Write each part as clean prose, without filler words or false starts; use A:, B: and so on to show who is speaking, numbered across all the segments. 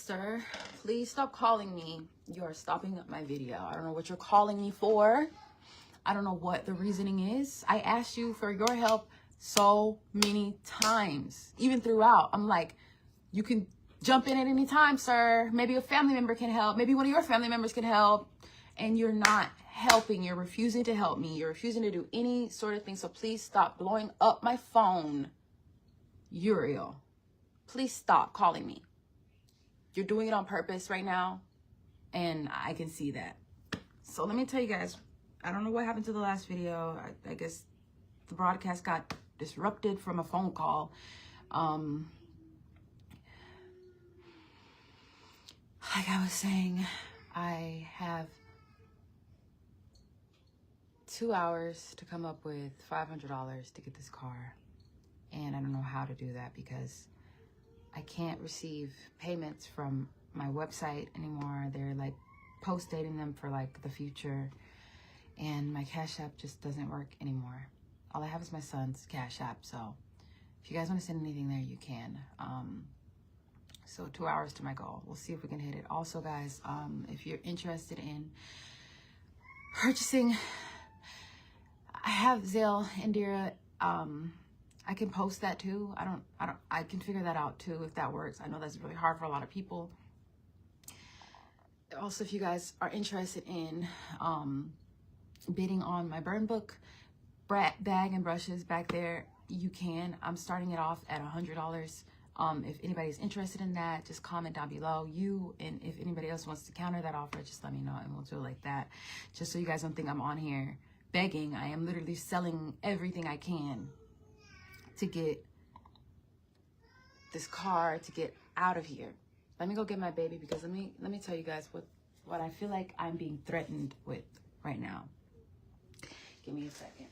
A: Sir, please stop calling me. You are stopping up my video. I don't know what you're calling me for. I don't know what the reasoning is. I asked you for your help so many times, even throughout. I'm like, you can jump in at any time, sir. Maybe a family member can help. Maybe one of your family members can help. And you're not helping. You're refusing to help me. You're refusing to do any sort of thing. So please stop blowing up my phone. Uriel, please stop calling me. You're doing it on purpose right now. And I can see that. So let me tell you guys, I don't know what happened to the last video. I guess the broadcast got disrupted from a phone call. Like I was saying, I have 2 hours to come up with $500 to get this car. And I don't know how to do that because I can't receive payments from my website anymore. They're like post-dating them for like the future. And my Cash App just doesn't work anymore. All I have is my son's Cash App. So if you guys want to send anything there, you can. So 2 hours to my goal. We'll see if we can hit it. Also, guys, if you're interested in purchasing, I have Zelle, Indira. I can post that too. I can figure that out too if that works. I know that's really hard for a lot of people. Also, if you guys are interested in bidding on my burn book bag and brushes back there, you can. I'm starting it off at $100. If anybody's interested in that, just comment down below. And if anybody else wants to counter that offer, just let me know and we'll do it like that. Just so you guys don't think I'm on here begging. I am literally selling everything I can to get this car, to get out of here. Let me go get my baby because let me tell you guys what I feel like I'm being threatened with right now. Give me a second.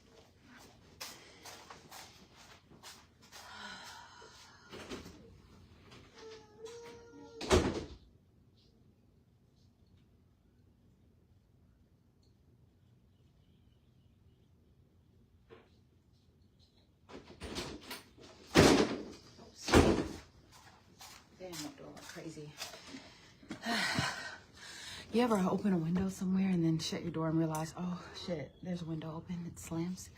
A: Damn, that door went crazy. You ever open a window somewhere and then shut your door and realize, oh shit, there's a window open, it slams?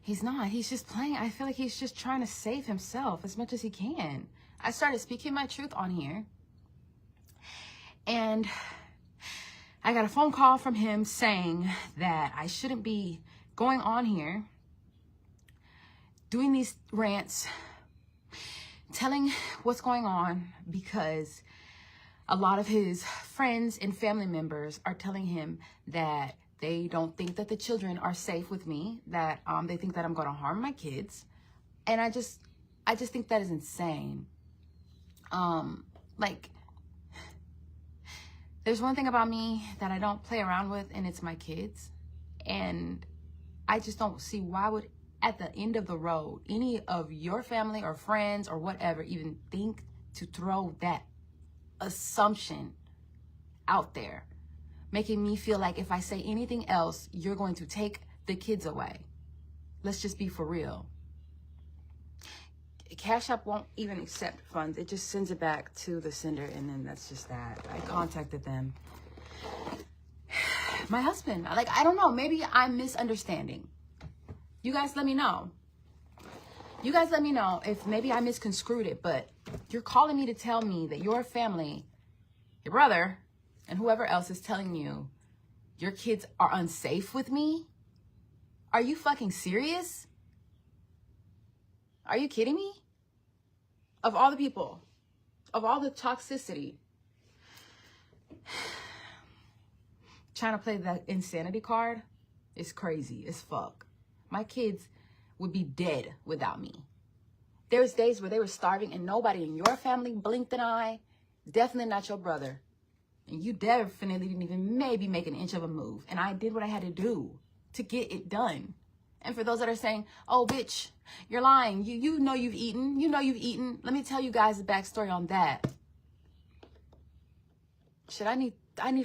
A: He's not, he's just playing. I feel like he's just trying to save himself as much as he can. I started speaking my truth on here. And I got a phone call from him saying that I shouldn't be going on here, doing these rants, telling what's going on, because a lot of his friends and family members are telling him that they don't think that the children are safe with me, that they think that I'm going to harm my kids. And I just think that is insane. Like, there's one thing about me that I don't play around with, and it's my kids. And I just don't see why would, at the end of the road, any of your family or friends or whatever even think to throw that assumption out there, making me feel like if I say anything else, you're going to take the kids away. Let's just be for real. Cash App won't even accept funds. It just sends it back to the sender, and then that's just that. I contacted them. My husband, like, I don't know, maybe I'm misunderstanding. You guys let me know. You guys let me know if maybe I misconstrued it, but you're calling me to tell me that your family, your brother, and whoever else is telling you your kids are unsafe with me? Are you fucking serious? Are you kidding me? Of all the people, of all the toxicity, trying to play the insanity card is crazy as fuck. My kids would be dead without me. There was days where they were starving and nobody in your family blinked an eye. Definitely not your brother. And you definitely didn't even maybe make an inch of a move. And I did what I had to do to get it done. And for those that are saying, oh, bitch, you're lying. You know you've eaten. You know you've eaten. Let me tell you guys the backstory on that. Shit, I need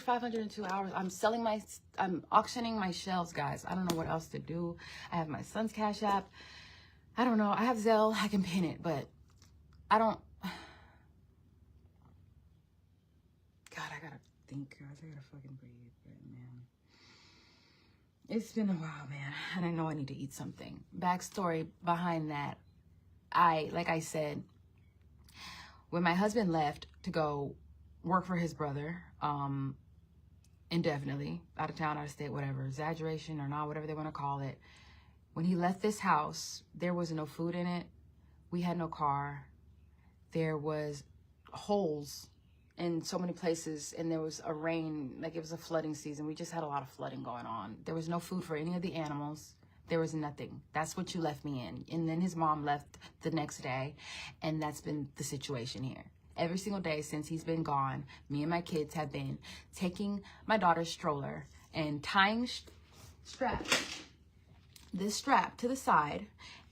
A: 502 hours. I'm auctioning my shelves, guys. I don't know what else to do. I have my son's Cash App. I don't know. I have Zelle. I can pin it, but I don't, God, I gotta think, guys. I gotta fucking breathe, but man. It's been a while, man, and I know I need to eat something. Backstory behind that, like I said, when my husband left to go work for his brother, indefinitely, out of town, out of state, whatever, exaggeration or not, whatever they want to call it. When he left this house, there was no food in it. We had no car. There was holes in so many places, and there was a rain, like it was a flooding season. We just had a lot of flooding going on. There was no food for any of the animals. There was nothing. That's what you left me in. And then his mom left the next day, and that's been the situation here. Every single day since he's been gone, me and my kids have been taking my daughter's stroller and tying this strap to the side,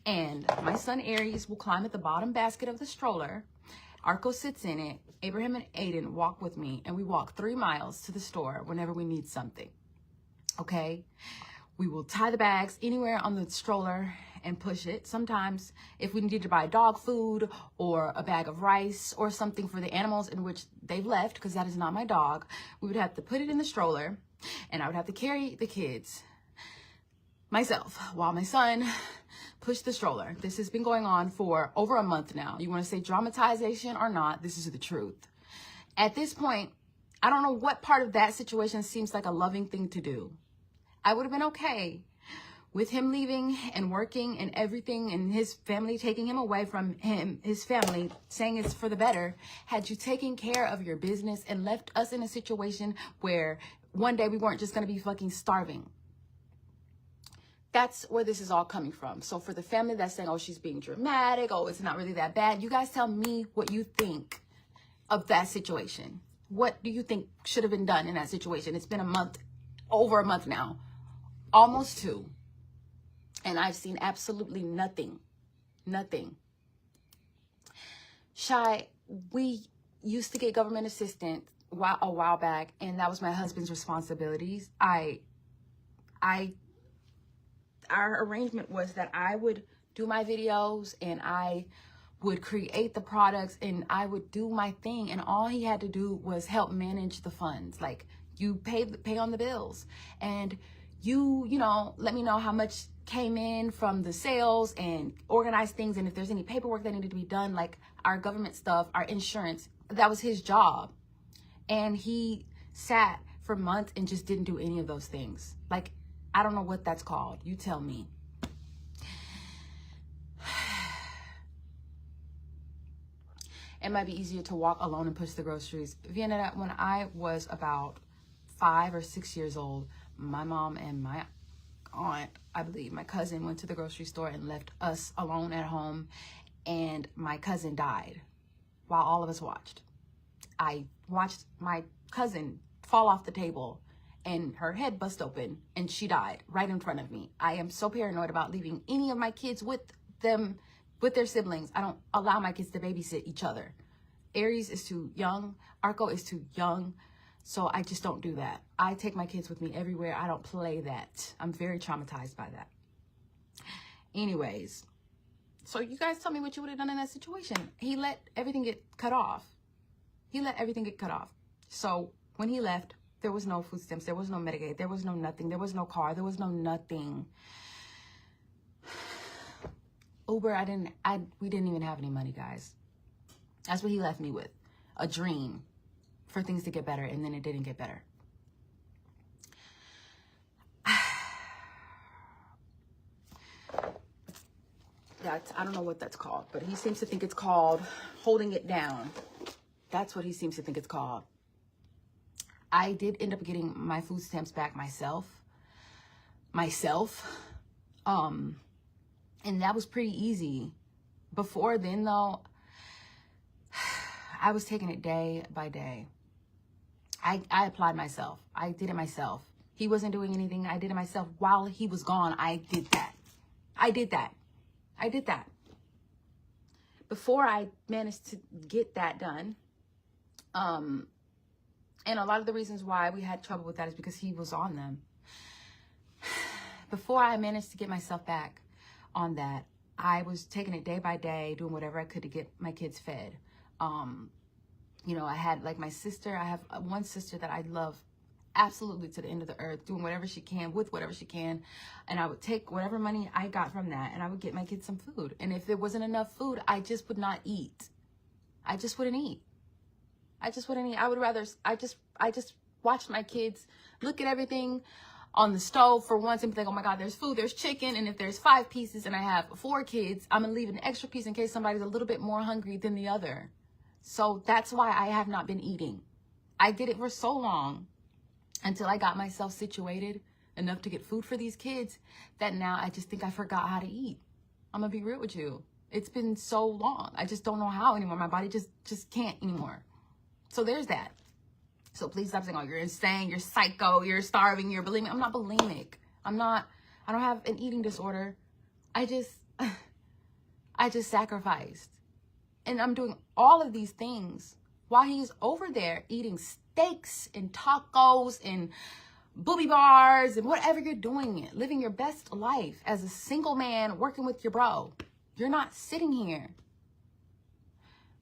A: and my son Aries will climb at the bottom basket of the stroller. Arco sits in it. Abraham and Aiden walk with me, and we walk 3 miles to the store whenever we need something. Okay? We will tie the bags anywhere on the stroller and push it. Sometimes if we need to buy dog food or a bag of rice or something for the animals in which they've left, because that is not my dog, we would have to put it in the stroller, and I would have to carry the kids myself while my son pushed the stroller. This has been going on for over a month now. You want to say dramatization or not, this is the truth. At this point, I don't know what part of that situation seems like a loving thing to do. I would have been okay with him leaving and working and everything, and his family taking him away from his family, saying it's for the better, had you taken care of your business and left us in a situation where one day we weren't just going to be fucking starving. That's where this is all coming from. So for the family that's saying, oh, she's being dramatic, oh, it's not really that bad, you guys tell me what you think of that situation. What do you think should have been done in that situation? It's been a month, over a month now, almost 2. And I've seen absolutely nothing. Nothing. Shy, we used to get government assistance a while back, and that was my husband's responsibilities. Our arrangement was that I would do my videos and I would create the products and I would do my thing, and all he had to do was help manage the funds. Like, you pay on the bills, and you know, let me know how much came in from the sales and organize things, and if there's any paperwork that needed to be done, like our government stuff, our insurance, that was his job. And he sat for months and just didn't do any of those things. Like, I don't know what that's called. You tell me. It might be easier to walk alone and push the groceries. Vienna, when I was about 5 or 6 years old, my mom and my aunt, I believe, my cousin, went to the grocery store and left us alone at home, and my cousin died while all of us watched. I watched my cousin fall off the table and her head bust open and she died right in front of me. I am so paranoid about leaving any of my kids with them, with their siblings. I don't allow my kids to babysit each other. Aries is too young. Arco is too young. So I just don't do that. I take my kids with me everywhere. I don't play that. I'm very traumatized by that. Anyways, so you guys tell me what you would have done in that situation. He let everything get cut off. He let everything get cut off. So when he left, there was no food stamps. There was no Medicaid. There was no nothing. There was no car. There was no nothing. Uber, we didn't even have any money, guys. That's what he left me with. A dream for things to get better, and then it didn't get better. I don't know what that's called, but he seems to think it's called holding it down. That's what he seems to think it's called. I did end up getting my food stamps back myself. And that was pretty easy. Before then, though, I was taking it day by day. I applied myself. I did it myself. He wasn't doing anything. I did it myself. While he was gone, I did that. Before I managed to get that done, and a lot of the reasons why we had trouble with that is because he was on them. Before I managed to get myself back on that, I was taking it day by day, doing whatever I could to get my kids fed. You know, I had like my sister. I have one sister that I love absolutely to the end of the earth, doing whatever she can with whatever she can. And I would take whatever money I got from that and I would get my kids some food. And if there wasn't enough food, I just would not eat. I just wouldn't eat. I just wouldn't eat. I would rather, I just watched my kids look at everything on the stove for once and think, oh my God, there's food, there's chicken. And if there's 5 pieces and I have 4 kids, I'm gonna leave an extra piece in case somebody's a little bit more hungry than the other. So that's why I have not been eating. I did it for so long until I got myself situated enough to get food for these kids that now I just think I forgot how to eat. I'm gonna be real with you. It's been so long. I just don't know how anymore. My body just can't anymore. So there's that. So please stop saying, oh, you're insane, you're psycho, you're starving, you're bulimic. I'm not bulimic. I don't have an eating disorder. I just sacrificed. And I'm doing all of these things while he's over there eating steaks and tacos and booby bars and whatever you're doing, living your best life as a single man working with your bro. You're not sitting here.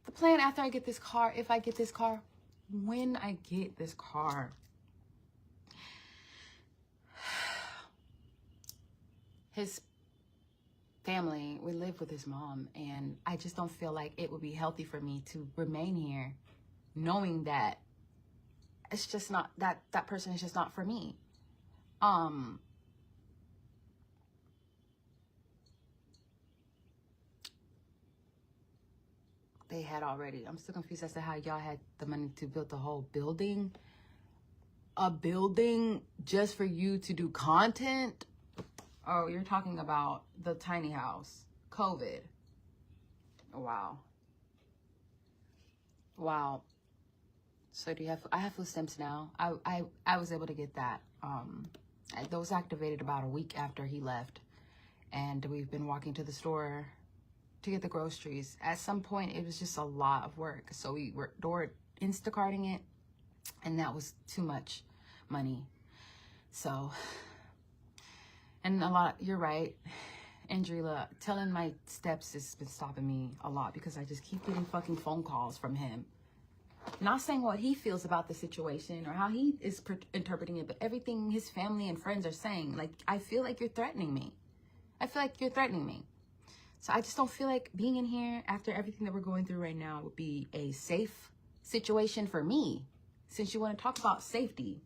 A: The plan after I get this car, if I get this car, when I get this car, his family, we live with his mom, and I just don't feel like it would be healthy for me to remain here knowing that it's just not, that person is just not for me. They had already, I'm still confused as to how y'all had the money to build the whole building. A building just for you to do content? Oh, you're talking about the tiny house. COVID. Wow. Wow. So do you have, I have food stamps now. I was able to get that. Those activated about a week after he left. And we've been walking to the store to get the groceries. At some point, it was just a lot of work. So we were Instacarting it, and that was too much money. So, and a lot, you're right, Andrila, telling my steps has been stopping me a lot because I just keep getting fucking phone calls from him. Not saying what he feels about the situation or how he is interpreting it, but everything his family and friends are saying. Like, I feel like you're threatening me. I feel like you're threatening me. So I just don't feel like being in here after everything that we're going through right now would be a safe situation for me. Since you want to talk about safety,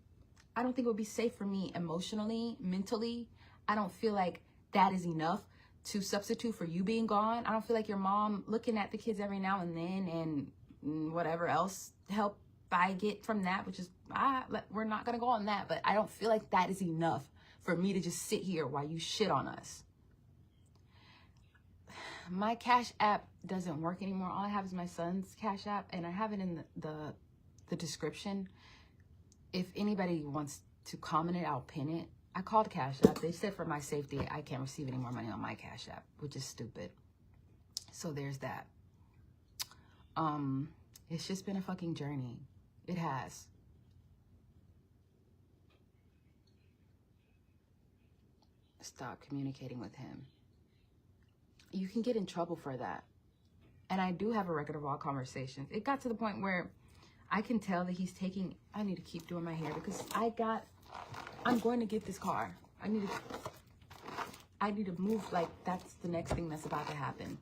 A: I don't think it would be safe for me emotionally, mentally. I don't feel like that is enough to substitute for you being gone. I don't feel like your mom looking at the kids every now and then and whatever else help I get from that, which is, we're not going to go on that, but I don't feel like that is enough for me to just sit here while you shit on us. My Cash App doesn't work anymore. All I have is my son's Cash App, and I have it in the description. If anybody wants to comment it, I'll pin it. I called Cash App. They said for my safety, I can't receive any more money on my Cash App, which is stupid. So there's that. It's just been a fucking journey. It has. Stop communicating with him. You can get in trouble for that. And I do have a record of all conversations. It got to the point where I can tell that he's taking, I need to keep doing my hair because I'm going to get this car. I need to move, like that's the next thing that's about to happen.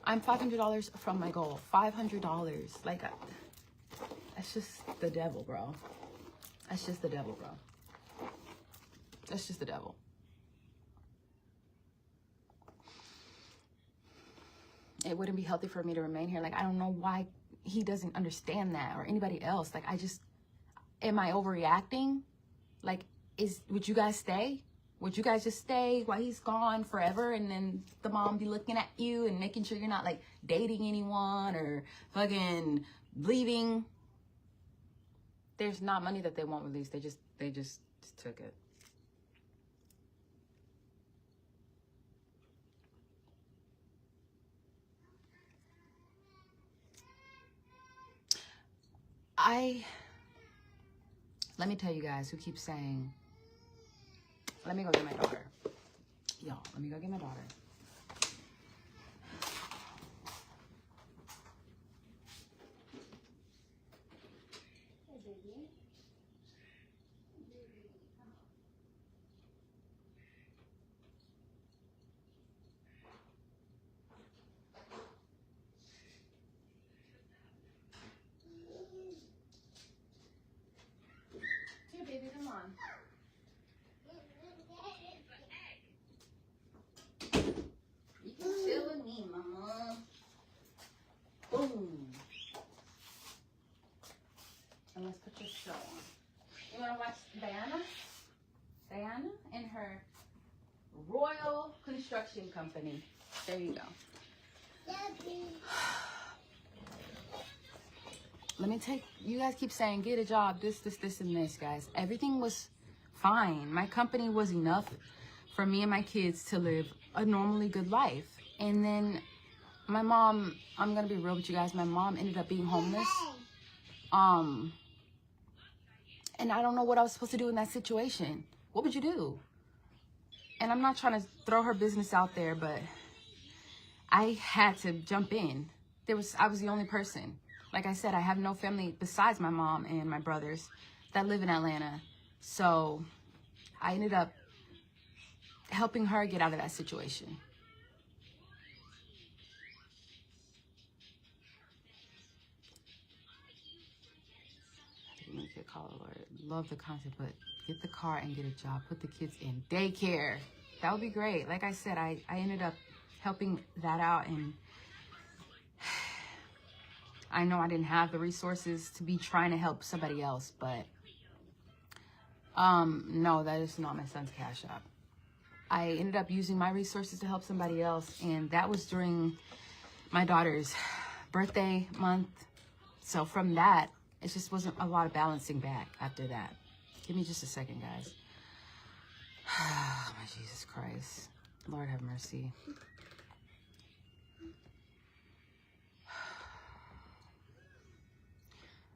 A: I'm $500 from my goal. $500. Like, that's just the devil, bro. That's just the devil, bro. That's just the devil. It wouldn't be healthy for me to remain here. Like, I don't know why he doesn't understand that or anybody else. Like, am I overreacting? Like, would you guys stay? Would you guys just stay while he's gone forever and then the mom be looking at you and making sure you're not like dating anyone or fucking leaving? There's not money that they won't release. They just took it. Let me tell you guys who keep saying, let me go get my daughter. Y'all, let me go get my daughter. Here, baby, come on. You can chill with me, mama. Boom. And let's put your show on. You want to watch Diana? Diana and her Royal Construction Company. There you go. Let me take, you guys keep saying, get a job, this, and this, guys. Everything was fine. My company was enough for me and my kids to live a normally good life. And then my mom, I'm going to be real with you guys, my mom ended up being homeless. And I don't know what I was supposed to do in that situation. What would you do? And I'm not trying to throw her business out there, but I had to jump in. I was the only person. Like I said, I have no family besides my mom and my brothers that live in Atlanta. So I ended up helping her get out of that situation. Make it call, Lord. Love the content, but get the car and get a job. Put the kids in daycare. That would be great. Like I said, I ended up helping that out, and I know I didn't have the resources to be trying to help somebody else, but no, that is not my son's Cash App. I ended up using my resources to help somebody else, and that was during my daughter's birthday month. So from that, it just wasn't a lot of balancing back after that. Give me just a second, guys. Oh, my Jesus Christ. Lord have mercy.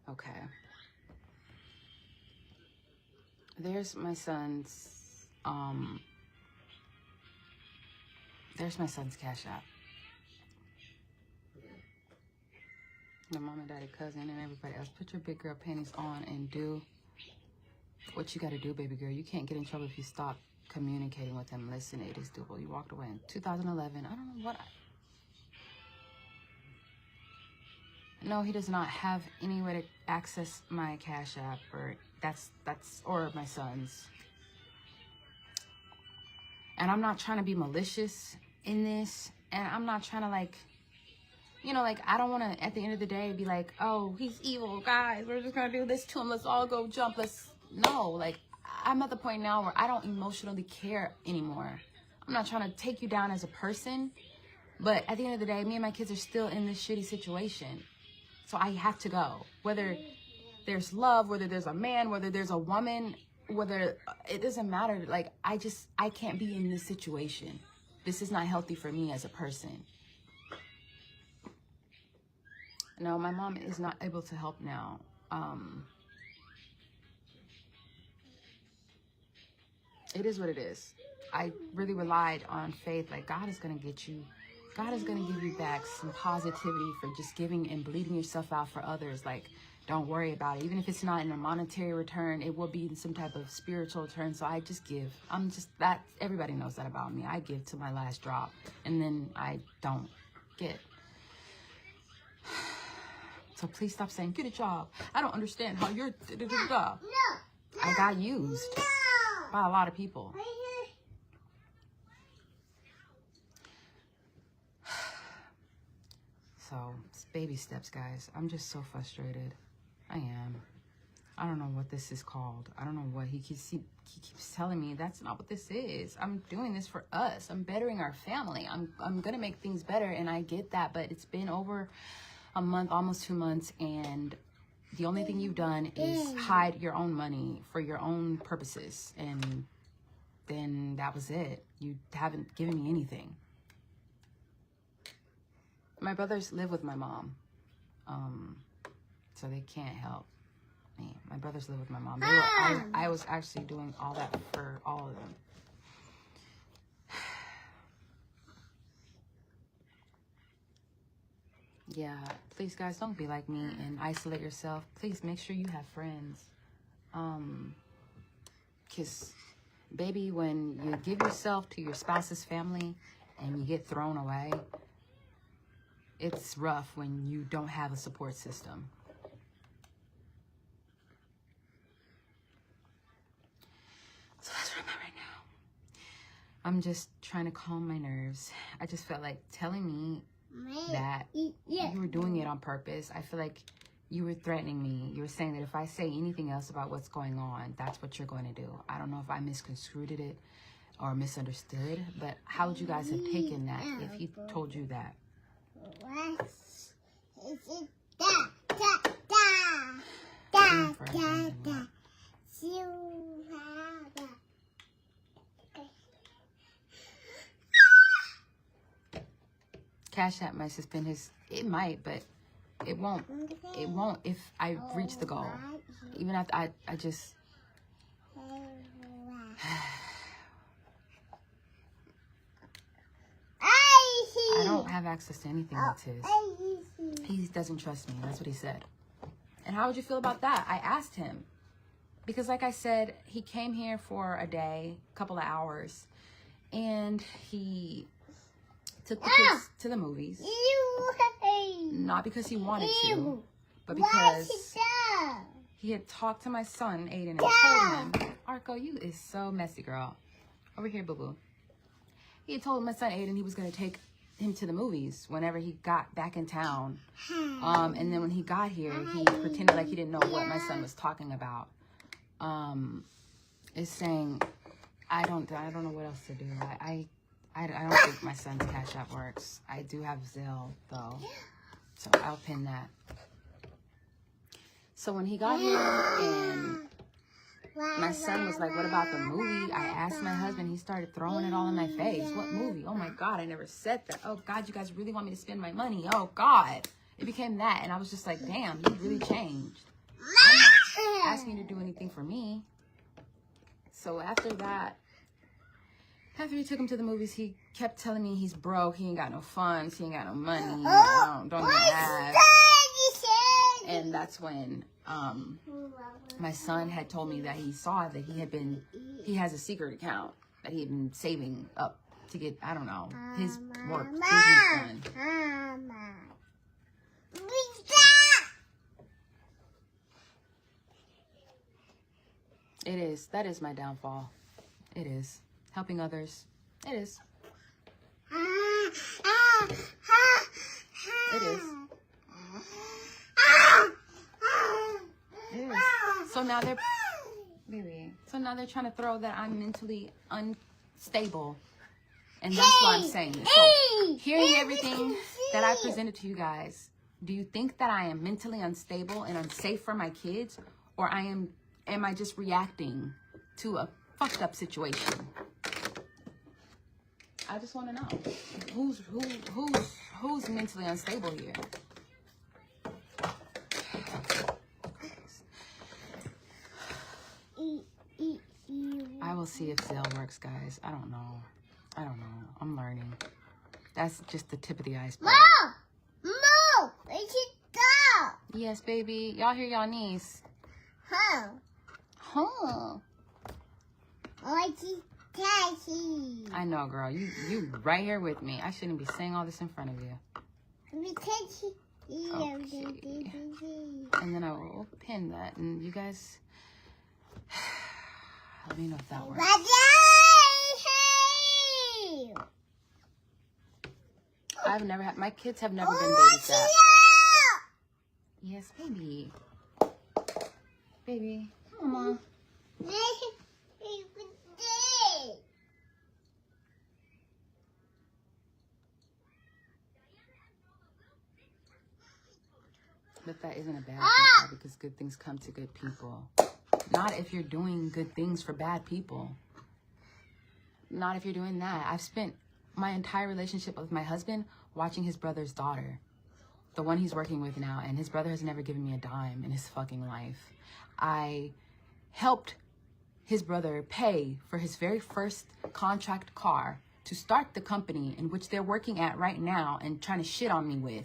A: Okay. There's my son's, Cash App. My mom and daddy, cousin, and everybody else. Put your big girl panties on and do what you got to do, baby girl. You can't get in trouble if you stop communicating with them. Listen, it is doable. You walked away in 2011. I don't know what. No, he does not have any way to access my Cash App, or or my son's. And I'm not trying to be malicious in this, and I'm not trying to I don't want to, at the end of the day, be like, oh, he's evil, guys, we're just going to do this to him, let's all go jump, no, I'm at the point now where I don't emotionally care anymore. I'm not trying to take you down as a person, but at the end of the day, me and my kids are still in this shitty situation, so I have to go. Whether there's love, whether there's a man, whether there's a woman, it doesn't matter, I can't be in this situation. This is not healthy for me as a person. No, my mom is not able to help now. It is what it is. I really relied on faith. God is going to get you. God is going to give you back some positivity for just giving and bleeding yourself out for others. Don't worry about it. Even if it's not in a monetary return, it will be in some type of spiritual return. So I just give. Everybody knows that about me. I give to my last drop, and then I don't get. So please stop saying, get a job. I don't understand how you're da-da-da-da. I got used by a lot of people. So it's baby steps, guys. I'm just so frustrated. I am. I don't know what this is called. I don't know what he keeps telling me. That's not what this is. I'm doing this for us. I'm bettering our family. I'm gonna make things better, and I get that, but it's been over a month, almost 2 months, and the only thing you've done is hide your own money for your own purposes, and then that was it. You haven't given me anything. My brothers live with my mom, so they can't help me. My brothers live with my mom. I was actually doing all that for all of them. Yeah, please, guys, don't be like me and isolate yourself. Please make sure you have friends. Because, baby, when you give yourself to your spouse's family and you get thrown away, it's rough when you don't have a support system. So that's where I'm at right now. I'm just trying to calm my nerves. I just felt like telling me that you were doing it on purpose. I feel like you were threatening me. You were saying that if I say anything else about what's going on, that's what you're going to do. I don't know if I misconstrued it or misunderstood, but how would you guys have taken that if he told you that? Cash App might suspend his, it might, but it won't if I reach the goal. Even after I just I don't have access to anything that's his. He doesn't trust me. That's what he said. And how would you feel about that? I asked him. Because like I said, he came here for a day, couple of hours, and he took the kids to the movies. Not because he wanted to, but because he had talked to my son, Aiden, and told him, Arco, you is so messy, girl. Over here, boo-boo. He had told my son, Aiden, he was going to take him to the movies whenever he got back in town. And then when he got here, he pretended like he didn't know what my son was talking about. Is saying, I don't know what else to do. I don't think my son's Cash App works. I do have Zelle, though. So I'll pin that. So when he got here and my son was like, what about the movie? I asked my husband. He started throwing it all in my face. What movie? Oh, my God. I never said that. Oh, God, you guys really want me to spend my money? Oh, God. It became that. And I was just like, damn, you really changed. I'm not asking you to do anything for me. So after that, after we took him to the movies, he kept telling me he's broke. He ain't got no funds. He ain't got no money. Don't even have. And that's when my son had told me that he saw that he has a secret account that he had been saving up to get, I don't know, his work, business done. It is. That is my downfall. It is. Helping others. It is. It is. It is. So now they're, baby. So now they're trying to throw that I'm mentally unstable, and that's why I'm saying this. So hearing everything that I presented to you guys, do you think that I am mentally unstable and unsafe for my kids, or am I just reacting to a fucked up situation? I just want to know who's mentally unstable here. I will see if Zelle works, guys. I don't know. I'm learning. That's just the tip of the iceberg.
B: Mom, where'd you go?
A: Yes, baby. Y'all hear y'all niece.
B: Home.
A: I know, girl. You right here with me. I shouldn't be saying all this in front of you. Okay. And then I will pin that. And you guys, let me know if that works. I've never had, my kids have never been babysat. Yes, baby. Baby, come on. But that isn't a bad thing, because good things come to good people. Not if you're doing good things for bad people. Not if you're doing that. I've spent my entire relationship with my husband watching his brother's daughter, the one he's working with now, and his brother has never given me a dime in his fucking life. I helped his brother pay for his very first contract car to start the company in which they're working at right now and trying to shit on me with.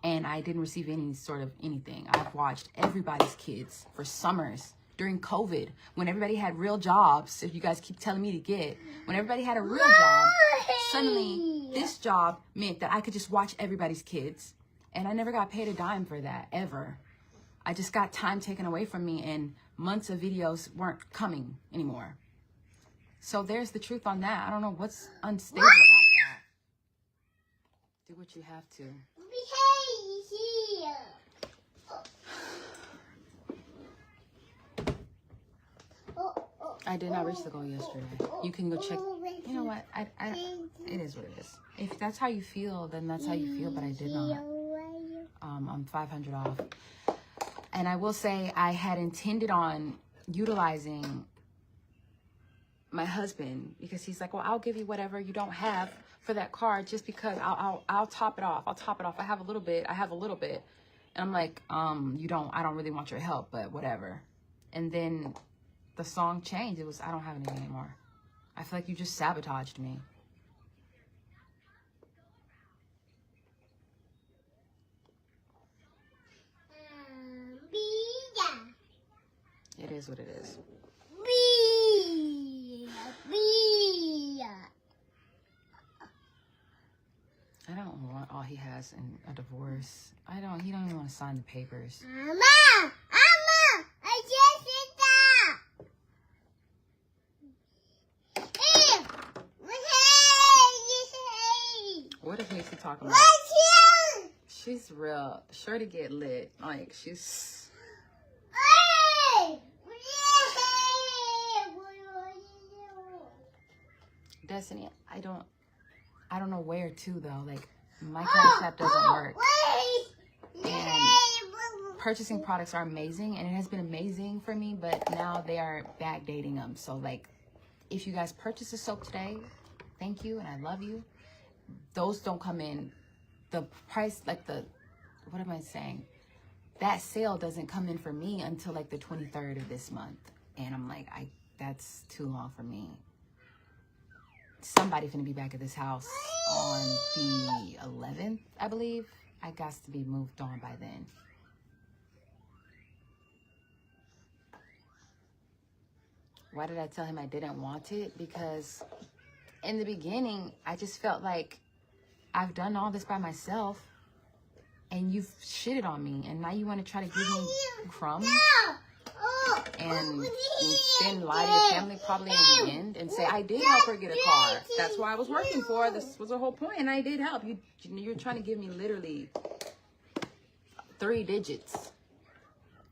A: and I didn't receive any sort of anything. I've watched everybody's kids for summers during COVID, when everybody had real jobs. If you guys keep telling me to get, when everybody had a real job, suddenly this job meant that I could just watch everybody's kids. And I never got paid a dime for that, ever. I just got time taken away from me, and months of videos weren't coming anymore. So there's the truth on that. I don't know what's unstable about that. Do what you have to. I did not reach the goal yesterday. You can go check. You know what? It is what it is. If that's how you feel, then that's how you feel. But I did not. I'm 500 off. And I will say I had intended on utilizing my husband, because he's like, well, I'll give you whatever you don't have for that card, just because I'll top it off. I'll top it off. I have a little bit. And I'm like, I don't really want your help, but whatever. And then the song changed. It was, I don't have anything anymore. I feel like you just sabotaged me. It is what it is. I don't want all he has in a divorce. He don't even want to sign the papers.
B: Mama, I just did that.
A: What is Macy talking about? She's real sure to get lit. Like, she's... Destiny, I don't know where to, though. Like, my Cash App doesn't work. And purchasing products are amazing, and it has been amazing for me, but now they are backdating them. So, like, if you guys purchase a soap today, thank you, and I love you. Those don't come in. The price, like what am I saying? That sale doesn't come in for me until, like, the 23rd of this month. And I'm like, that's too long for me. Somebody finna be back at this house on the 11th, I believe. I got to be moved on by then. Why did I tell him I didn't want it? Because in the beginning, I just felt like I've done all this by myself, and you've shitted on me, and now you want to try to give me crumbs and then lie to your family probably in the end and say, I did help her get a car. That's what I was working for. This was the whole point, and I did help. You're trying to give me literally 3 digits,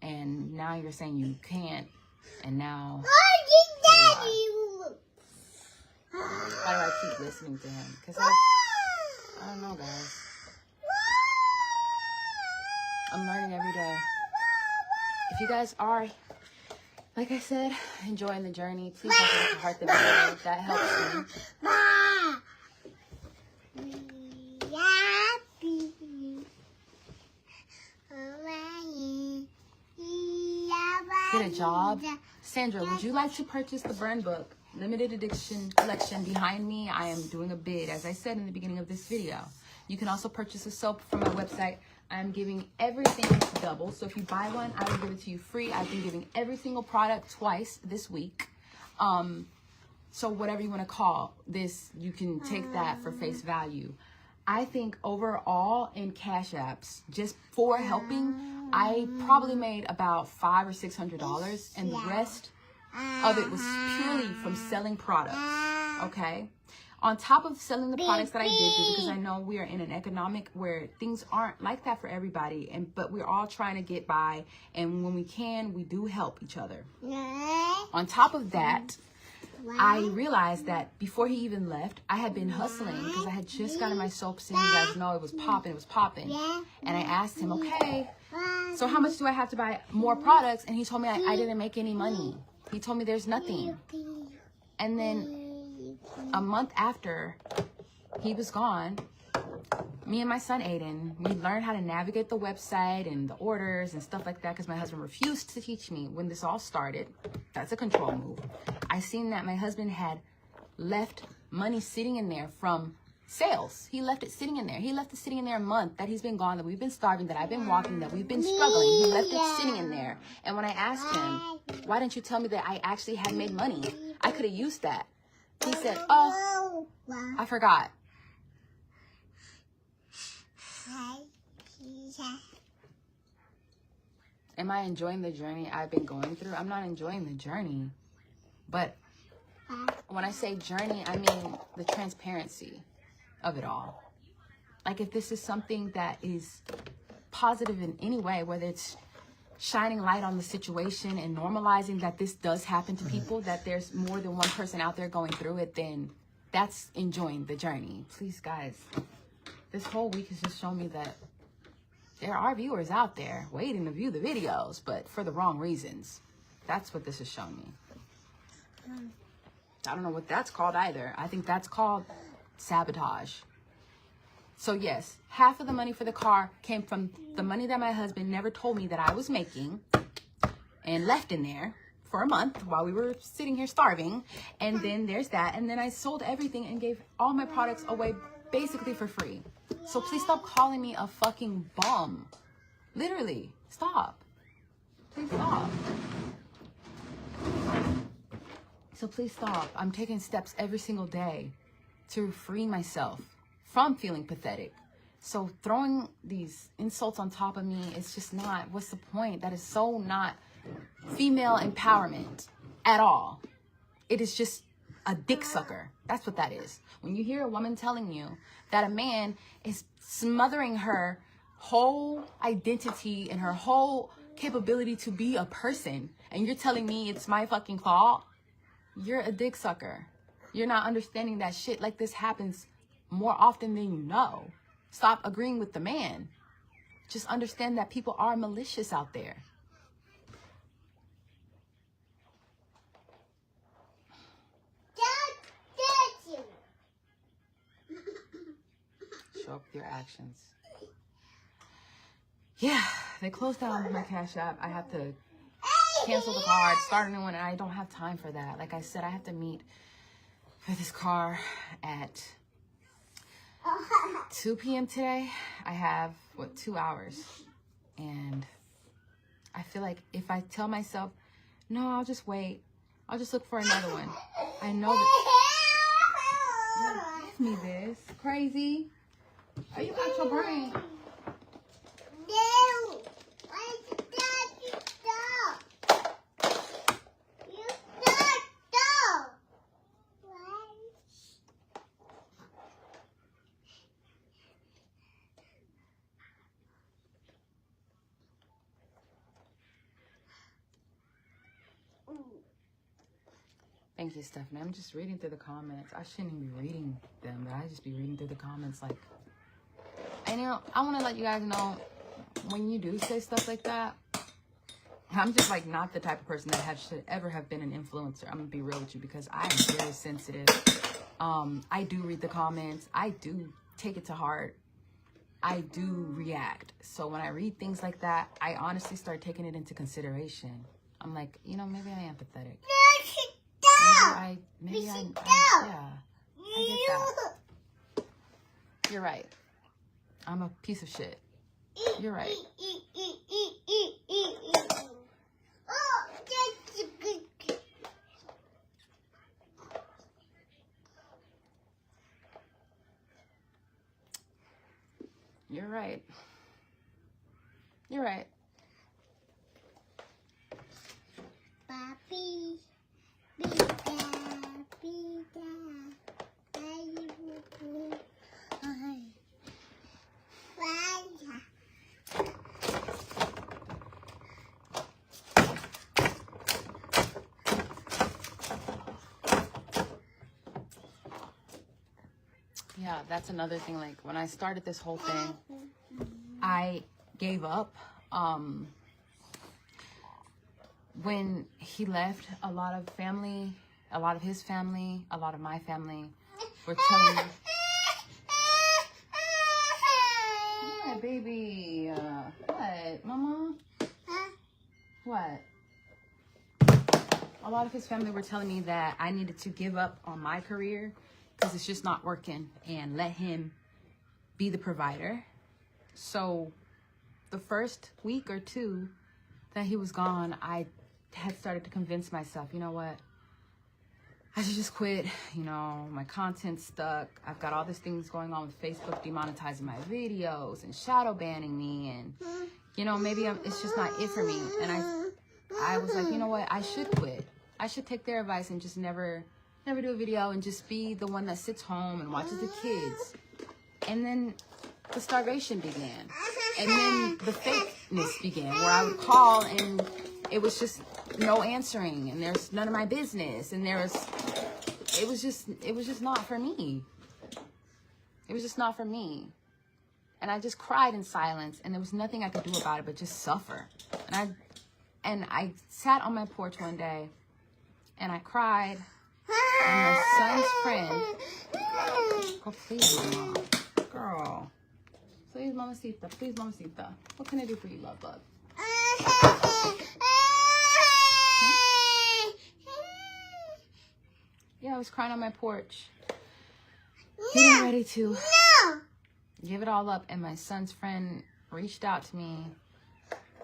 A: and now you're saying you can't, and now... Why do I keep listening to him? Because I don't know, guys. I'm learning every day. If you guys are, like I said, enjoying the journey, please don't forget to heart the video. That helps me. Get a job. Sandra, would you like to purchase the burn book limited edition collection behind me? I am doing a bid, as I said in the beginning of this video. You can also purchase a soap from my website. I'm giving everything double. So if you buy one, I will give it to you free. I've been giving every single product twice this week. So whatever you want to call this, you can take that for face value. I think overall in Cash Apps, just for helping, I probably made about $500 or $600, and the rest of it was purely from selling products. Okay. On top of selling the products that I did do, because I know we are in an economic where things aren't like that for everybody, but we're all trying to get by, and when we can, we do help each other. On top of that, I realized that before he even left, I had been hustling because I had just gotten my soaps in. You guys know it was popping. And I asked him, okay, so how much do I have to buy more products? And he told me I didn't make any money. He told me there's nothing. And then a month after he was gone, me and my son Aiden, we learned how to navigate the website and the orders and stuff like that, because my husband refused to teach me when this all started. That's a control move. I seen that my husband had left money sitting in there from sales. He left it sitting in there. He left it sitting in there a month that he's been gone, that we've been starving, that I've been walking, that we've been struggling. He left it sitting in there. And when I asked him, why didn't you tell me that I actually had made money? I could have used that. He said, oh, I forgot. Am I enjoying the journey I've been going through? I'm not enjoying the journey. But when I say journey, I mean the transparency of it all. Like, if this is something that is positive in any way, whether it's shining light on the situation and normalizing that this does happen to people, that there's more than one person out there going through it, then that's enjoying the journey. Please, guys, this whole week has just shown me that there are viewers out there waiting to view the videos, but for the wrong reasons. That's what this has shown me. I don't know what that's called either. I think that's called sabotage. So yes, half of the money for the car came from the money that my husband never told me that I was making and left in there for a month while we were sitting here starving. And then there's that. And then I sold everything and gave all my products away basically for free. So please stop calling me a fucking bum. Literally, stop. Please stop. So please stop. I'm taking steps every single day to free myself from feeling pathetic. So throwing these insults on top of me, it's just not, what's the point? That is so not female empowerment at all. It is just a dick sucker. That's what that is. When you hear a woman telling you that a man is smothering her whole identity and her whole capability to be a person, and you're telling me it's my fucking fault, you're a dick sucker. You're not understanding that shit like this happens more often than you know. Stop agreeing with the man. Just understand that people are malicious out there. Show up with your actions. Yeah, they closed down my Cash App. I have to cancel the card, start a new one, and I don't have time for that. Like I said, I have to meet for this car at 2 p.m. today. I have, 2 hours. And I feel like if I tell myself, no, I'll just wait, I'll just look for another one, I know that. Give me this. Crazy. Are you out your brain?
B: No.
A: Thank you, Stephanie. I'm just reading through the comments. I shouldn't even be reading them, but I just be reading through the comments like... And, I want to let you guys know, when you do say stuff like that, I'm just, like, not the type of person that should ever have been an influencer. I'm going to be real with you because I am very sensitive. I do read the comments. I do take it to heart. I do react. So when I read things like that, I honestly start taking it into consideration. I'm like, maybe I am pathetic. Maybe I get that. You're right. I'm a piece of shit. You're right. You're right. You're right.
B: Papi.
A: Yeah, that's another thing. Like, when I started this whole thing, I gave up. When he left, a lot of his family, a lot of my family were telling me, "Hi, baby. What, Mama? What?" A lot of his family were telling me that I needed to give up on my career because it's just not working, and let him be the provider. So the first week or two that he was gone, I had started to convince myself, you know what, I should just quit. You know, my content's stuck. I've got all these things going on with Facebook demonetizing my videos and shadow banning me, and you know, maybe it's just not it for me. And I was like, you know what, I should quit. I should take their advice and just never do a video and just be the one that sits home and watches the kids. And then the starvation began. And then the fakeness began, where I would call and it was just no answering, and there's none of my business, and it was just not for me. It was just not for me. And I just cried in silence, and there was nothing I could do about it but just suffer. And I sat on my porch one day and I cried, and my son's friend, oh please mama, girl, please mamacita, what can I do for you, love bug? Yeah, I was crying on my porch, getting ready to give it all up, and my son's friend reached out to me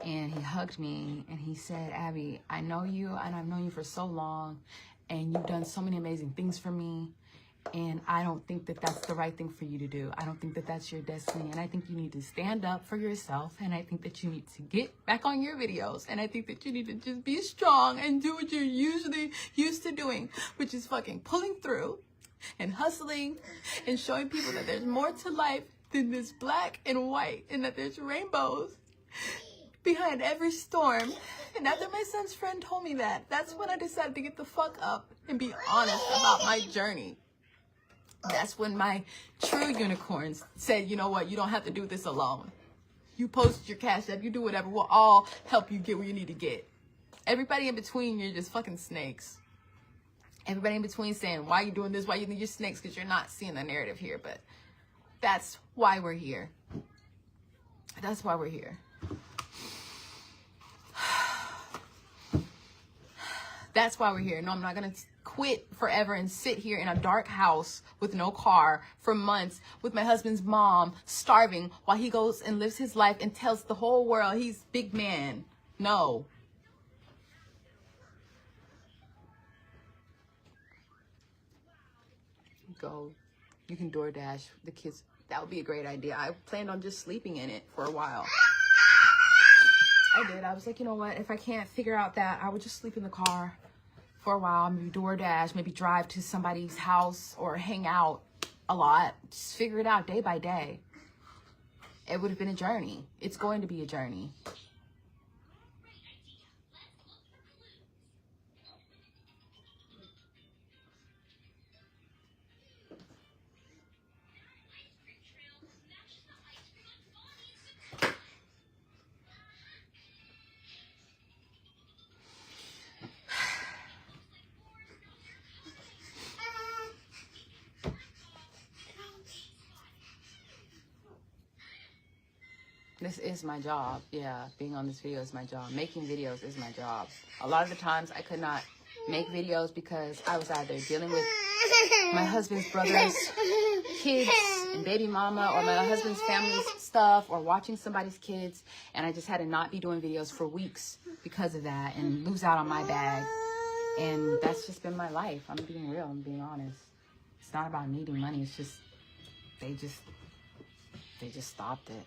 A: and he hugged me and he said, Abby, I know you, and I've known you for so long, and you've done so many amazing things for me, and I don't think that that's the right thing for you to do. I don't think that that's your destiny, and I think you need to stand up for yourself, and I think that you need to get back on your videos, and I think that you need to just be strong and do what you're usually used to doing, which is fucking pulling through and hustling and showing people that there's more to life than this black and white, and that there's rainbows behind every storm. And after my son's friend told me that, that's when I decided to get the fuck up and be honest about my journey. That's when my true unicorns said, you know what, you don't have to do this alone. You post your Cash App, you do whatever, we'll all help you get where you need to get. Everybody in between, you're just fucking snakes. Everybody in between saying, why are you doing this? Why you think you're snakes? Because you're not seeing the narrative here. But that's why we're here. That's why we're here. That's why we're here. No, I'm not going to quit forever and sit here in a dark house with no car for months with my husband's mom starving while he goes and lives his life and tells the whole world he's big man. No. Go. You can DoorDash the kids. That would be a great idea. I planned on just sleeping in it for a while. I did. I was like, you know what? If I can't figure out that, I would just sleep in the car for a while, maybe DoorDash, maybe drive to somebody's house or hang out a lot. Just figure it out day by day. It would have been a journey. It's going to be a journey. This is my job. Yeah, being on this video is my job. Making videos is my job. A lot of the times I could not make videos because I was either dealing with my husband's brother's kids and baby mama, or my husband's family's stuff, or watching somebody's kids, and I just had to not be doing videos for weeks because of that and lose out on my bag. And that's just been my life. I'm being real. I'm being honest. It's not about needing money. It's just they just stopped it.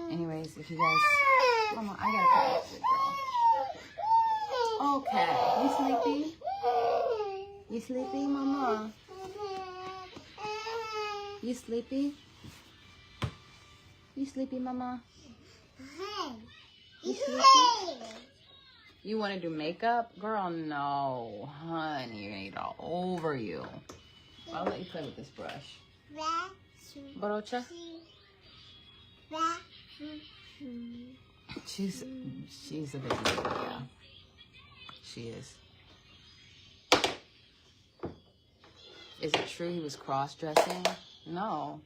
A: Anyways, if you guys, Mama, I gotta put this shit, girl. Okay, you sleepy? You sleepy, Mama? You sleepy? You sleepy, Mama? You sleepy? You want to do makeup? Girl, no. Honey, you're going to get all over you. I'll let you play with this brush. Brocha? She's a baby, yeah. She is. Is it true he was cross-dressing? No.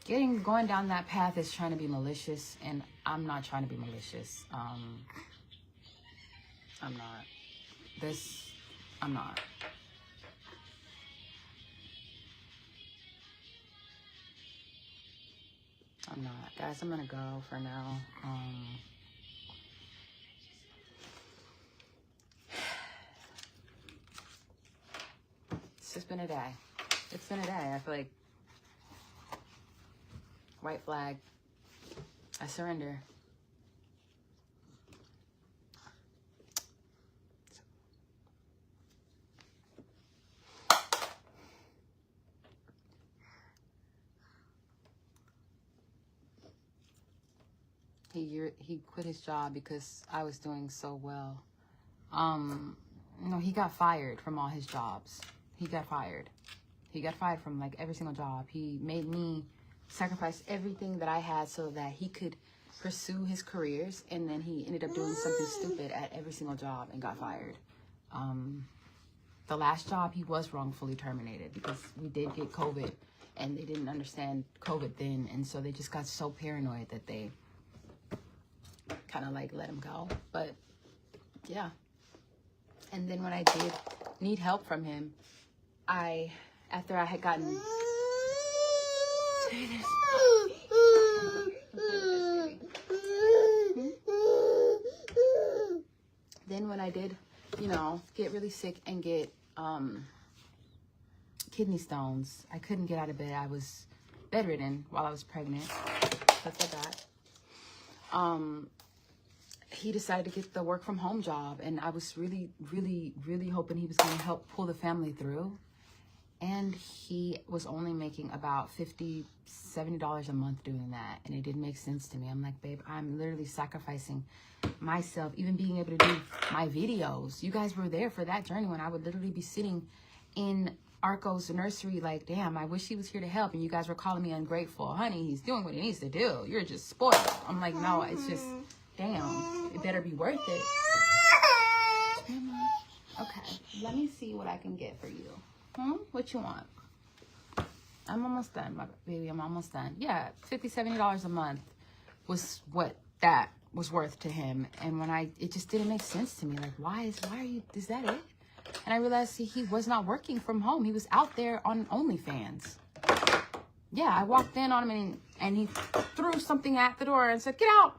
A: going down that path is trying to be malicious, and I'm not trying to be malicious. I'm not. I'm not. I'm not. Guys, I'm gonna go for now. It's just been a day. It's been a day. I feel like white flag. I surrender. He quit his job because I was doing so well. No, he got fired from all his jobs. He got fired. He got fired from like every single job. He made me sacrifice everything that I had so that he could pursue his careers, and then he ended up doing something stupid at every single job and got fired. The last job, he was wrongfully terminated because we did get COVID, and they didn't understand COVID then, and so they just got so paranoid that they kind of like let him go. But yeah. And then when I did need help from him, after I had gotten then when I did, get really sick and get kidney stones, I couldn't get out of bed. I was bedridden while I was pregnant. That's like that. He decided to get the work from home job, and I was really, really, really hoping he was going to help pull the family through. And he was only making about $50, $70 a month doing that, and it didn't make sense to me. I'm like, babe, I'm literally sacrificing myself, even being able to do my videos. You guys were there for that journey when I would literally be sitting in Arco's nursery like, damn, I wish he was here to help, and you guys were calling me ungrateful. Honey, he's doing what he needs to do. You're just spoiled. I'm like, no, it's just, damn, it better be worth it. Okay, let me see what I can get for you. What you want? I'm almost done, my baby. I'm almost done. Yeah, $50, $70 a month was what that was worth to him. And when it just didn't make sense to me. Like, is that it? And I realized he was not working from home. He was out there on OnlyFans. Yeah, I walked in on him and he threw something at the door and said, get out.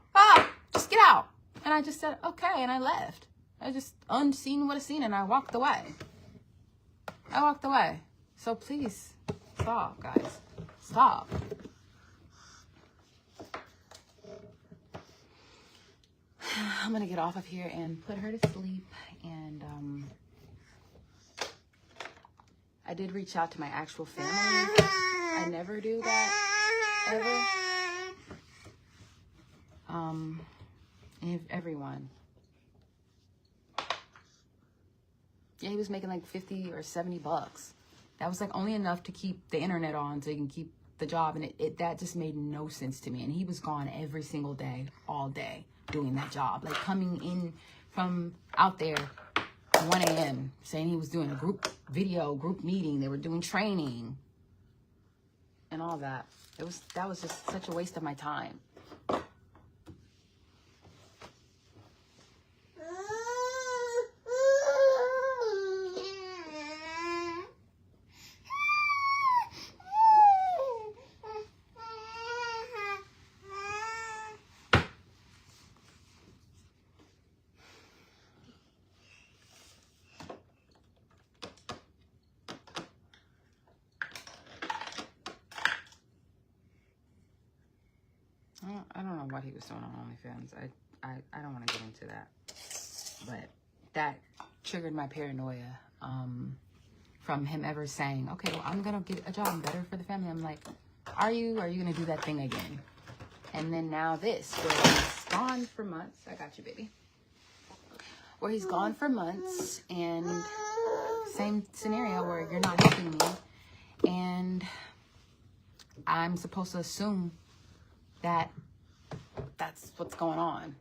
A: Just get out. And I just said, okay. And I left. I just unseen what I seen, and I walked away. So please, stop, guys. Stop. I'm going to get off of here and put her to sleep. And I did reach out to my actual family. I never do that, ever. Everyone. Yeah, he was making like 50 or 70 bucks. That was like only enough to keep the internet on so he can keep the job. And that just made no sense to me. And he was gone every single day, all day, doing that job. Like coming in from out there 1 a.m. saying he was doing a group meeting. They were doing training and all that. That was just such a waste of my time. I don't know what he was doing on OnlyFans. I don't want to get into that. But that triggered my paranoia from him ever saying, okay, well, I'm going to get a job better for the family. I'm like, are you going to do that thing again? And then now this, where he's gone for months. I got you, baby. Where he's gone for months, and same scenario where you're not helping me. And I'm supposed to assume that that's what's going on.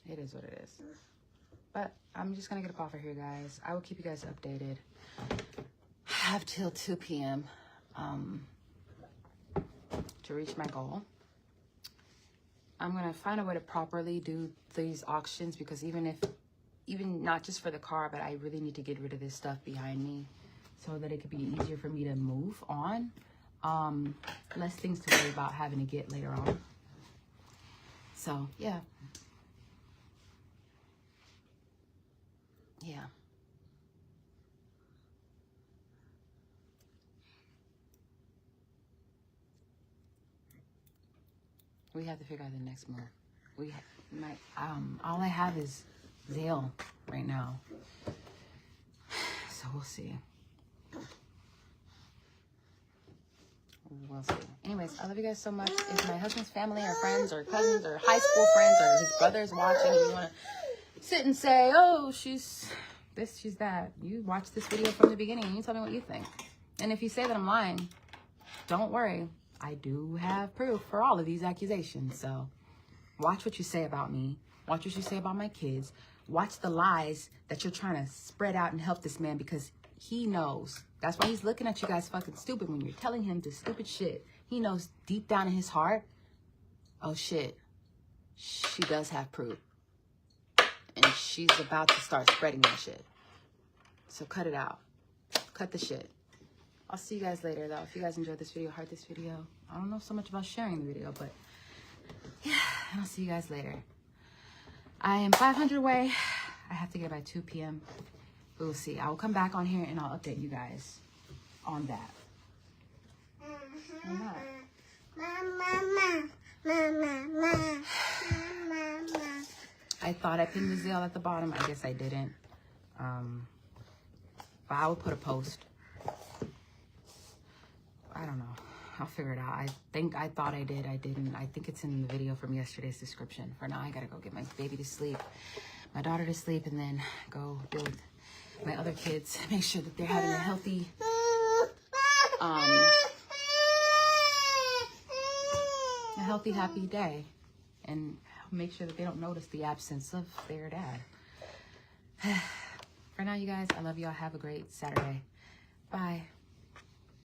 A: It is what it is. But I'm just going to get up off of here, guys. I will keep you guys updated. have till 2 p.m. To reach my goal. I'm going to find a way to properly do these auctions because even not just for the car, but I really need to get rid of this stuff behind me so that it could be easier for me to move on. Less things to worry about having to get later on. So, yeah. Yeah. We have to figure out the next move. All I have is Zale right now. So we'll see. We'll see. Anyways, I love you guys so much. If my husband's family or friends or cousins or high school friends or his brothers watching, you want to sit and say, oh, she's this, she's that. You watch this video from the beginning and you tell me what you think. And if you say that I'm lying, don't worry. I do have proof for all of these accusations. So watch what you say about me. Watch what you say about my kids. Watch the lies that you're trying to spread out and help this man because he knows. That's why he's looking at you guys fucking stupid when you're telling him this stupid shit. He knows deep down in his heart, oh shit, she does have proof. And she's about to start spreading that shit. So cut it out. Cut the shit. I'll see you guys later, though. If you guys enjoyed this video, heart this video. I don't know so much about sharing the video, but yeah, and I'll see you guys later. I am 500 away. I have to get by 2 p.m. We'll see. I will come back on here and I'll update you guys on that. I thought I pinned the Zale at the bottom. I guess I didn't. But I will put a post. I don't know. I'll figure it out. I thought I did. I didn't. I think it's in the video from yesterday's description. For now, I gotta go get my baby to sleep, my daughter to sleep, and then go deal with my other kids. Make sure that they're having a healthy, happy day, and make sure that they don't notice the absence of their dad. For now, you guys, I love y'all. Have a great Saturday. Bye.